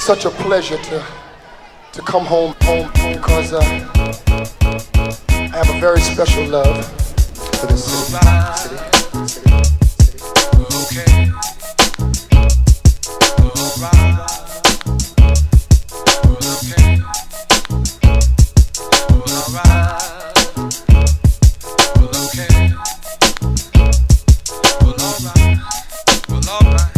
such a pleasure to come home because I have a very special love for this city. Okay. Alright. Okay. Alright. Okay. Alright.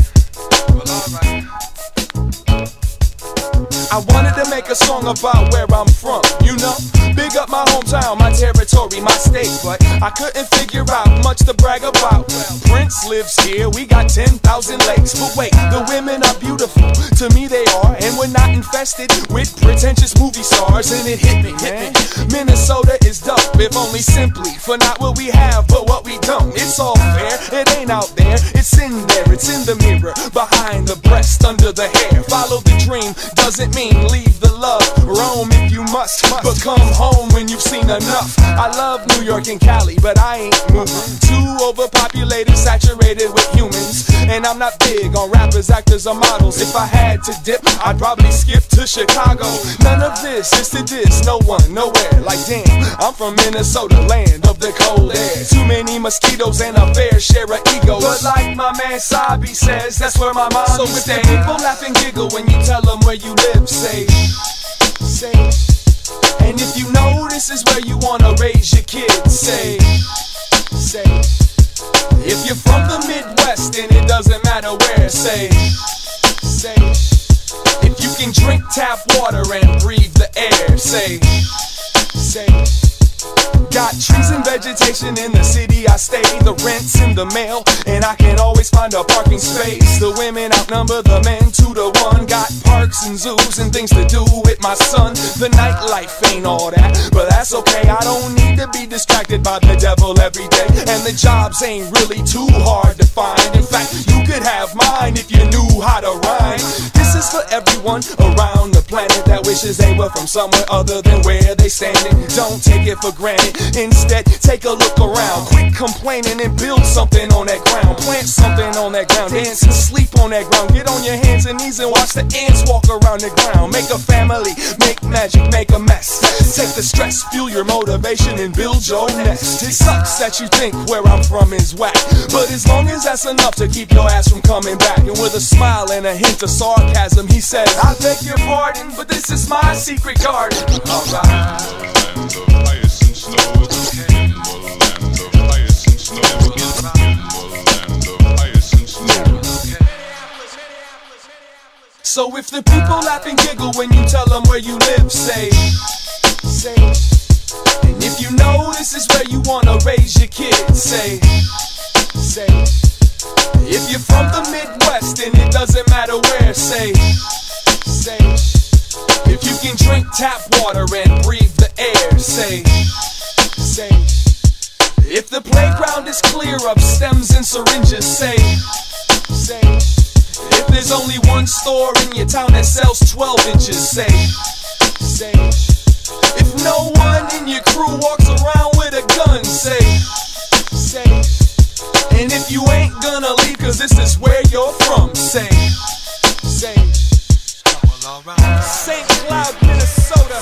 I wanted to make a song about where I'm from, you know. Big up my hometown, my territory, my state, but I couldn't figure out much to brag about. Well, Prince lives here, we got 10,000 lakes, but wait, the women are beautiful, to me they are, and we're not infested with pretentious movie stars. And it hit me, Minnesota is dope, if only simply for not what we have, but what we don't. It's all fair, it ain't out there, it's in there, it's in the mirror, behind the breast, under the hair. Follow the dream, doesn't mean leave the love. Roam if you must, but come home when you've seen enough. I love New York and Cali, but I ain't moving. Too overpopulated, saturated with humans. And I'm not big on rappers, actors, or models. If I had to dip, I'd probably skip to Chicago. None of this is to diss, no one, nowhere. Like damn, I'm from Minnesota, land of the cold air. Too many mosquitoes and a fair share of egos. But like my man Sabi says, that's where my mom so with the people laugh and giggle when you tell them where you live, say. And if you know this is where you wanna raise your kids, say. If you're from the Midwest, then it doesn't matter where, say. If you can drink tap water and breathe the air, say. Got trees and vegetation in the city I stay. The rent's in the mail, and I can always find a parking space. The women outnumber the men 2 to 1. Got parks and zoos and things to do with my son. The nightlife ain't all that, but that's okay. I don't need to be distracted by the devil every day. And the jobs ain't really too hard to find. In fact, you could have mine if you knew how to rhyme. This is for everyone around the planet that wishes they were from somewhere other than where they standing. Don't take it for granted. Instead, take a look around. Quit complaining and build something on that ground. Plant something on that ground. Dance and sleep on that ground. Get on your hands and knees and watch the ants walk around the ground. Make a family, make magic, make a mess. Take the stress, fuel your motivation, and build your nest. It sucks that you think where I'm from is whack, but as long as that's enough to keep your ass from coming back. And with a smile and a hint of sarcasm, he says, I beg your pardon, but this is my secret garden. Alright. So if the people laugh and giggle when you tell them where you live, say. And if you know this is where you wanna raise your kids, say. If you're from the Midwest, then it doesn't matter where, say. If you can drink tap water and breathe the air, say. If the playground is clear of stems and syringes, say. If there's only one store in your town that sells 12 inches, say. If no one in your crew walks around with a gun, say. And if you ain't gonna leave cause this is where you're from, say. St. Cloud, Minnesota.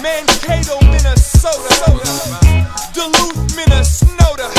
Mankato, Minnesota. Duluth, Minnesota.